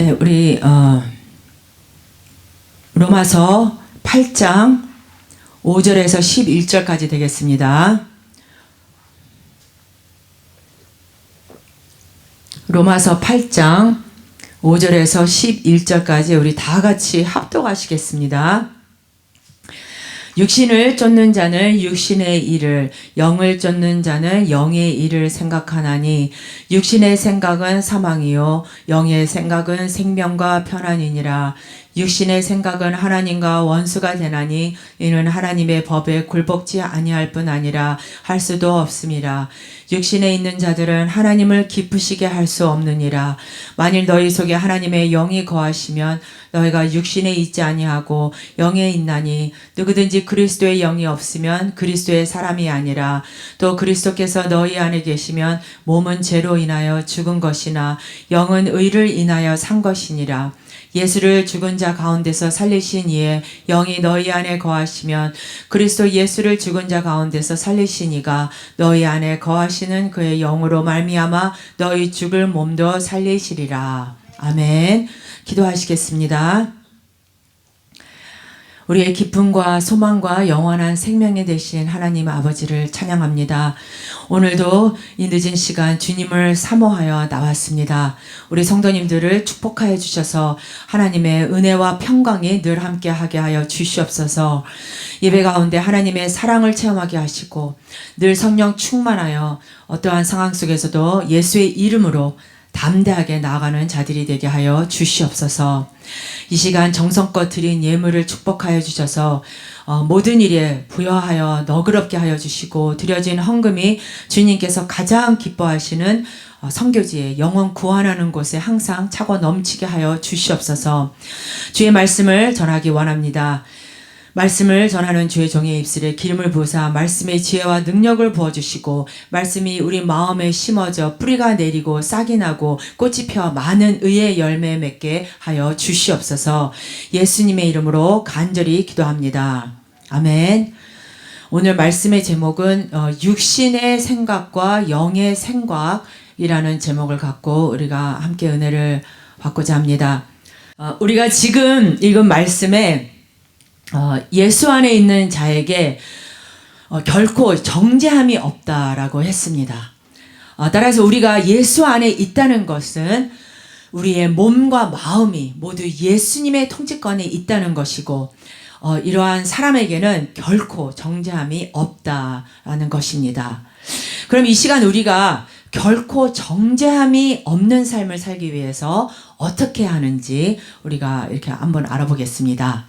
네, 우리 로마서 8장 5절에서 11절까지 되겠습니다. 로마서 8장 5절에서 11절까지 우리 다 같이 합독하시겠습니다. 육신을 쫓는 자는 육신의 일을, 영을 쫓는 자는 영의 일을 생각하나니 육신의 생각은 사망이요 영의 생각은 생명과 편안이니라. 육신의 생각은 하나님과 원수가 되나니 이는 하나님의 법에 굴복지 아니할 뿐 아니라 할 수도 없음이라. 육신에 있는 자들은 하나님을 기쁘시게 할 수 없느니라. 만일 너희 속에 하나님의 영이 거하시면 너희가 육신에 있지 아니하고 영에 있나니 누구든지 그리스도의 영이 없으면 그리스도의 사람이 아니라. 또 그리스도께서 너희 안에 계시면 몸은 죄로 인하여 죽은 것이나 영은 의를 인하여 산 것이니라. 예수를 죽은 자 가운데서 살리신 이에 영이 너희 안에 거하시면 그리스도 예수를 죽은 자 가운데서 살리신 이가 너희 안에 거하시는 그의 영으로 말미암아 너희 죽을 몸도 살리시리라. 아멘. 기도하시겠습니다. 우리의 기쁨과 소망과 영원한 생명이 되신 하나님 아버지를 찬양합니다. 오늘도 이 늦은 시간 주님을 사모하여 나왔습니다. 우리 성도님들을 축복하여 주셔서 하나님의 은혜와 평강이 늘 함께하게 하여 주시옵소서. 예배 가운데 하나님의 사랑을 체험하게 하시고 늘 성령 충만하여 어떠한 상황 속에서도 예수의 이름으로 담대하게 나아가는 자들이 되게 하여 주시옵소서. 이 시간 정성껏 드린 예물을 축복하여 주셔서 모든 일에 부여하여 너그럽게 하여 주시고 드려진 헌금이 주님께서 가장 기뻐하시는 선교지에 영혼 구원하는 곳에 항상 차고 넘치게 하여 주시옵소서. 주의 말씀을 전하기 원합니다. 말씀을 전하는 주의 종의 입술에 기름을 부으사 말씀의 지혜와 능력을 부어주시고 말씀이 우리 마음에 심어져 뿌리가 내리고 싹이 나고 꽃이 펴 많은 의의 열매 맺게 하여 주시옵소서. 예수님의 이름으로 간절히 기도합니다. 아멘. 오늘 말씀의 제목은 육신의 생각과 영의 생각이라는 제목을 갖고 우리가 함께 은혜를 받고자 합니다. 우리가 지금 읽은 말씀에 예수 안에 있는 자에게 결코 정죄함이 없다라고 했습니다. 따라서 우리가 예수 안에 있다는 것은 우리의 몸과 마음이 모두 예수님의 통치권에 있다는 것이고 이러한 사람에게는 결코 정죄함이 없다라는 것입니다. 그럼 이 시간 우리가 결코 정죄함이 없는 삶을 살기 위해서 어떻게 하는지 우리가 이렇게 한번 알아보겠습니다.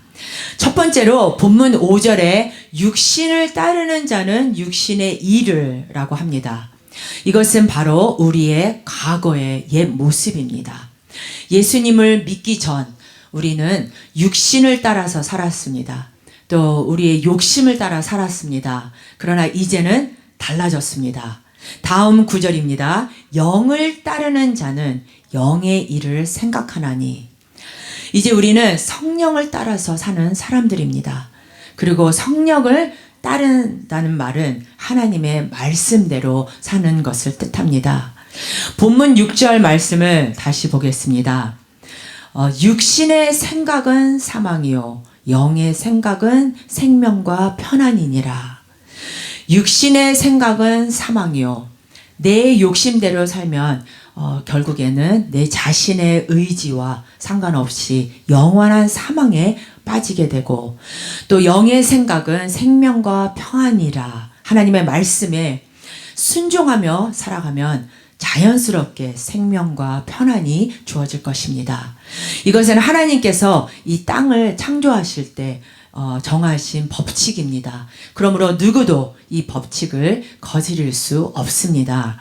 첫 번째로 본문 5절에 육신을 따르는 자는 육신의 일을 라고 합니다. 이것은 바로 우리의 과거의 옛 모습입니다. 예수님을 믿기 전 우리는 육신을 따라서 살았습니다. 또 우리의 욕심을 따라 살았습니다. 그러나 이제는 달라졌습니다. 다음 구절입니다. 영을 따르는 자는 영의 일을 생각하나니. 이제 우리는 성령을 따라서 사는 사람들입니다. 그리고 성령을 따른다는 말은 하나님의 말씀대로 사는 것을 뜻합니다. 본문 6절 말씀을 다시 보겠습니다. 육신의 생각은 사망이요 영의 생각은 생명과 편안이니라. 육신의 생각은 사망이요. 내 욕심대로 살면 결국에는 내 자신의 의지와 상관없이 영원한 사망에 빠지게 되고 또 영의 생각은 생명과 평안이라. 하나님의 말씀에 순종하며 살아가면 자연스럽게 생명과 편안이 주어질 것입니다. 이것은 하나님께서 이 땅을 창조하실 때 정하신 법칙입니다. 그러므로 누구도 이 법칙을 거스릴 수 없습니다.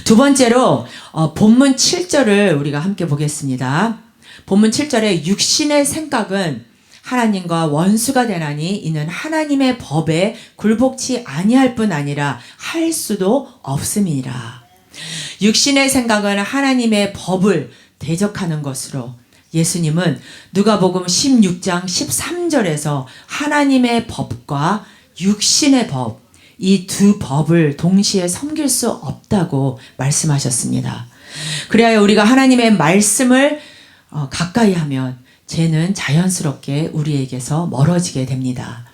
두 번째로 본문 7절을 우리가 함께 보겠습니다. 본문 7절에 육신의 생각은 하나님과 원수가 되나니 이는 하나님의 법에 굴복치 아니할 뿐 아니라 할 수도 없음이라. 육신의 생각은 하나님의 법을 대적하는 것으로 예수님은 누가복음 16장 13절에서 하나님의 법과 육신의 법, 이 두 법을 동시에 섬길 수 없다고 말씀하셨습니다. 그래야 우리가 하나님의 말씀을 가까이 하면 죄는 자연스럽게 우리에게서 멀어지게 됩니다.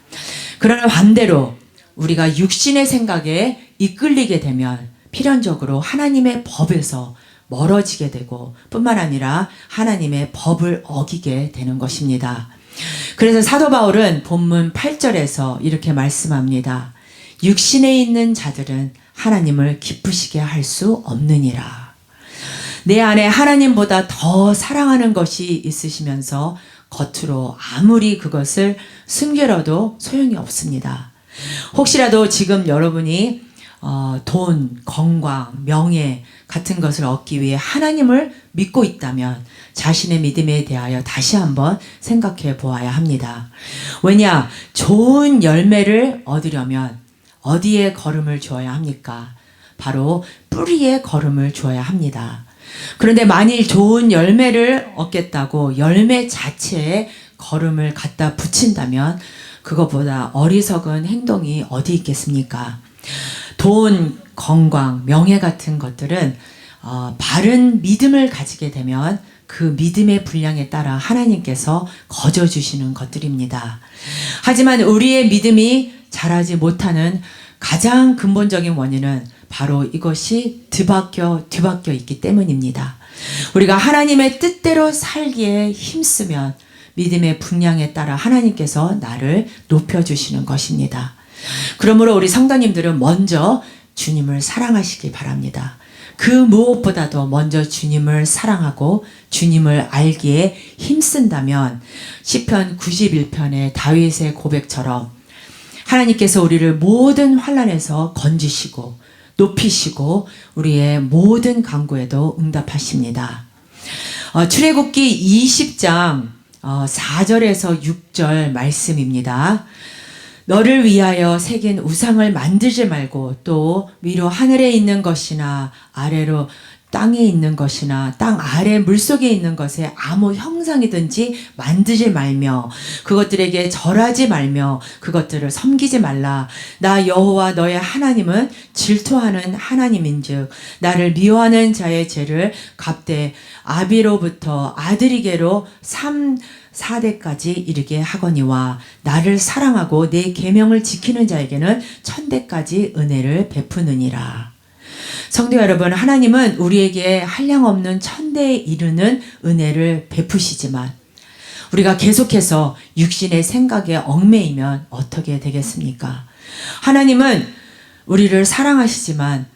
그러나 반대로 우리가 육신의 생각에 이끌리게 되면 필연적으로 하나님의 법에서 멀어지게 되고 뿐만 아니라 하나님의 법을 어기게 되는 것입니다. 그래서 사도 바울은 본문 8절에서 이렇게 말씀합니다. 육신에 있는 자들은 하나님을 기쁘시게 할 수 없느니라. 내 안에 하나님보다 더 사랑하는 것이 있으시면서 겉으로 아무리 그것을 숨겨려도 소용이 없습니다. 혹시라도 지금 여러분이 돈, 건강, 명예 같은 것을 얻기 위해 하나님을 믿고 있다면 자신의 믿음에 대하여 다시 한번 생각해 보아야 합니다. 왜냐? 좋은 열매를 얻으려면 어디에 걸음을 주어야 합니까? 바로 뿌리에 걸음을 주어야 합니다. 그런데 만일 좋은 열매를 얻겠다고 열매 자체에 걸음을 갖다 붙인다면 그것보다 어리석은 행동이 어디 있겠습니까? 돈, 건강, 명예 같은 것들은 바른 믿음을 가지게 되면 그 믿음의 분량에 따라 하나님께서 거저주시는 것들입니다. 하지만 우리의 믿음이 자라지 못하는 가장 근본적인 원인은 바로 이것이 뒤바뀌어 있기 때문입니다. 우리가 하나님의 뜻대로 살기에 힘쓰면 믿음의 분량에 따라 하나님께서 나를 높여주시는 것입니다. 그러므로 우리 성도님들은 먼저 주님을 사랑하시기 바랍니다. 그 무엇보다도 먼저 주님을 사랑하고 주님을 알기에 힘쓴다면 시편 91편의 다윗의 고백처럼 하나님께서 우리를 모든 환난에서 건지시고 높이시고 우리의 모든 간구에도 응답하십니다. 출애굽기 20장 4절에서 6절 말씀입니다. 너를 위하여 새긴 우상을 만들지 말고 또 위로 하늘에 있는 것이나 아래로 땅에 있는 것이나 땅 아래 물속에 있는 것에 아무 형상이든지 만들지 말며 그것들에게 절하지 말며 그것들을 섬기지 말라. 나 여호와 너의 하나님은 질투하는 하나님인즉 나를 미워하는 자의 죄를 갚되 아비로부터 아들에게로 4대까지 이르게 하거니와 나를 사랑하고 내 계명을 지키는 자에게는 1000대까지 은혜를 베푸느니라. 성도 여러분, 하나님은 우리에게 한량없는 1000대에 이르는 은혜를 베푸시지만 우리가 계속해서 육신의 생각에 얽매이면 어떻게 되겠습니까? 하나님은 우리를 사랑하시지만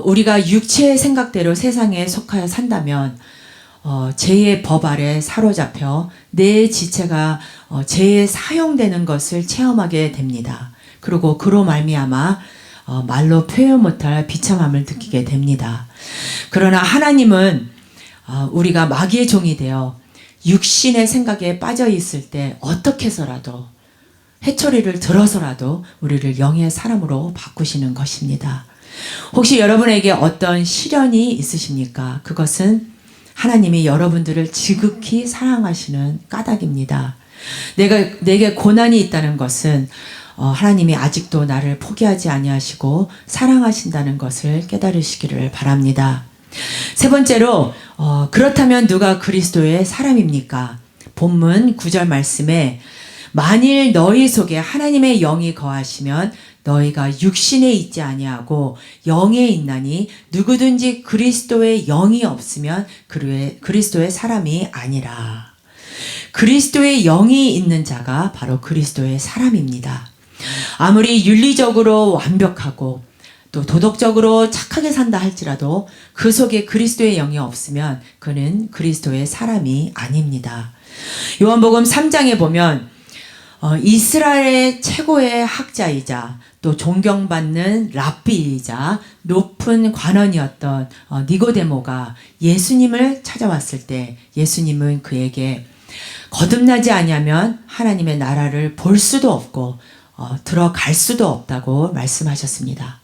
우리가 육체의 생각대로 세상에 속하여 산다면 죄의 법 아래 사로잡혀 내 지체가 죄에 사용되는 것을 체험하게 됩니다. 그리고 그로 말미암아 말로 표현 못할 비참함을 느끼게 됩니다. 그러나 하나님은 우리가 마귀의 종이 되어 육신의 생각에 빠져 있을 때 어떻게 해서라도 회초리를 들어서라도 우리를 영의 사람으로 바꾸시는 것입니다. 혹시 여러분에게 어떤 시련이 있으십니까? 그것은 하나님이 여러분들을 지극히 사랑하시는 까닭입니다. 내게 고난이 있다는 것은 하나님이 아직도 나를 포기하지 아니하시고 사랑하신다는 것을 깨달으시기를 바랍니다. 세 번째로 그렇다면 누가 그리스도의 사람입니까? 본문 9절 말씀에 만일 너희 속에 하나님의 영이 거하시면 너희가 육신에 있지 아니하고 영에 있나니 누구든지 그리스도의 영이 없으면 그리스도의 사람이 아니라. 그리스도의 영이 있는 자가 바로 그리스도의 사람입니다. 아무리 윤리적으로 완벽하고 또 도덕적으로 착하게 산다 할지라도 그 속에 그리스도의 영이 없으면 그는 그리스도의 사람이 아닙니다. 요한복음 3장에 보면 이스라엘의 최고의 학자이자 또 존경받는 랍비이자 높은 관원이었던 니고데모가 예수님을 찾아왔을 때 예수님은 그에게 거듭나지 아니하면 하나님의 나라를 볼 수도 없고 들어갈 수도 없다고 말씀하셨습니다.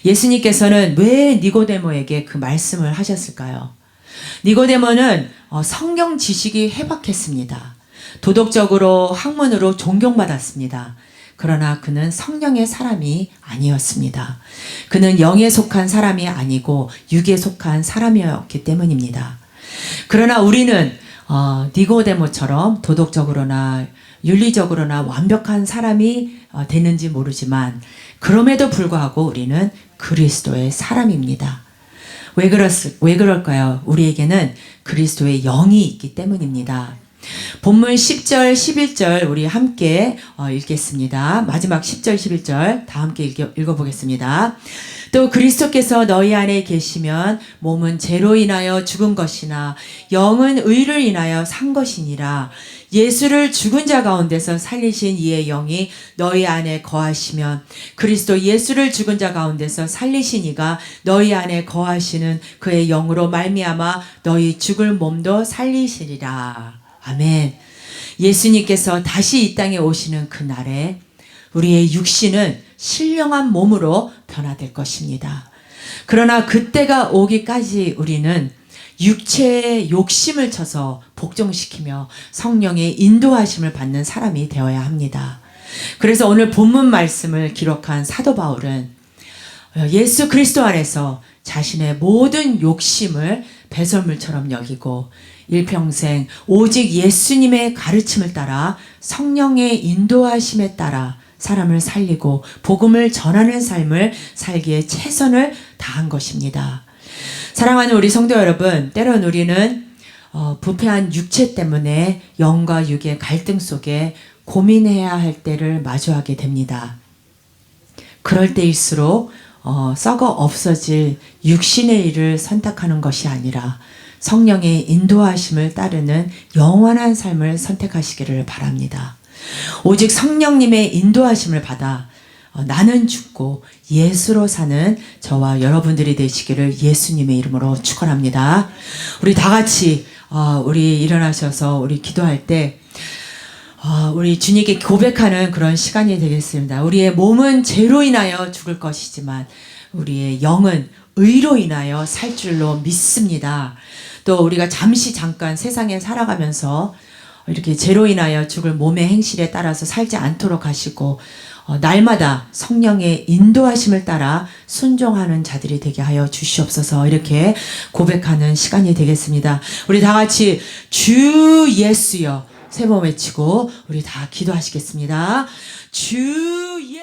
예수님께서는 왜 니고데모에게 그 말씀을 하셨을까요? 니고데모는 성경 지식이 해박했습니다. 도덕적으로 학문으로 존경받았습니다. 그러나 그는 성령의 사람이 아니었습니다. 그는 영에 속한 사람이 아니고 육에 속한 사람이었기 때문입니다. 그러나 우리는 니고데모처럼 도덕적으로나 윤리적으로나 완벽한 사람이 되는지 모르지만 그럼에도 불구하고 우리는 그리스도의 사람입니다. 왜 그럴까요? 우리에게는 그리스도의 영이 있기 때문입니다. 본문 10절, 11절 우리 함께 읽겠습니다. 마지막 10절, 11절 다 함께 읽어보겠습니다. 또 그리스도께서 너희 안에 계시면 몸은 죄로 인하여 죽은 것이나 영은 의를 인하여 산 것이니라. 예수를 죽은 자 가운데서 살리신 이의 영이 너희 안에 거하시면 그리스도 예수를 죽은 자 가운데서 살리신 이가 너희 안에 거하시는 그의 영으로 말미암아 너희 죽을 몸도 살리시리라. 아멘. 예수님께서 다시 이 땅에 오시는 그날에 우리의 육신은 신령한 몸으로 변화될 것입니다. 그러나 그때가 오기까지 우리는 육체의 욕심을 쳐서 복종시키며 성령의 인도하심을 받는 사람이 되어야 합니다. 그래서 오늘 본문 말씀을 기록한 사도 바울은 예수 그리스도 안에서 자신의 모든 욕심을 배설물처럼 여기고 일평생 오직 예수님의 가르침을 따라 성령의 인도하심에 따라 사람을 살리고 복음을 전하는 삶을 살기에 최선을 다한 것입니다. 사랑하는 우리 성도 여러분, 때론 우리는 부패한 육체 때문에 영과 육의 갈등 속에 고민해야 할 때를 마주하게 됩니다. 그럴 때일수록 썩어 없어질 육신의 일을 선택하는 것이 아니라 성령의 인도하심을 따르는 영원한 삶을 선택하시기를 바랍니다. 오직 성령님의 인도하심을 받아 나는 죽고 예수로 사는 저와 여러분들이 되시기를 예수님의 이름으로 축원합니다. 우리 다 같이 우리 일어나셔서 우리 기도할 때 우리 주님께 고백하는 그런 시간이 되겠습니다. 우리의 몸은 죄로 인하여 죽을 것이지만 우리의 영은 의로 인하여 살 줄로 믿습니다. 또 우리가 잠깐 세상에 살아가면서 이렇게 죄로 인하여 죽을 몸의 행실에 따라서 살지 않도록 하시고 날마다 성령의 인도하심을 따라 순종하는 자들이 되게 하여 주시옵소서. 이렇게 고백하는 시간이 되겠습니다. 우리 다 같이 주 예수여 세 번 외치고 우리 다 기도하시겠습니다. 주 예수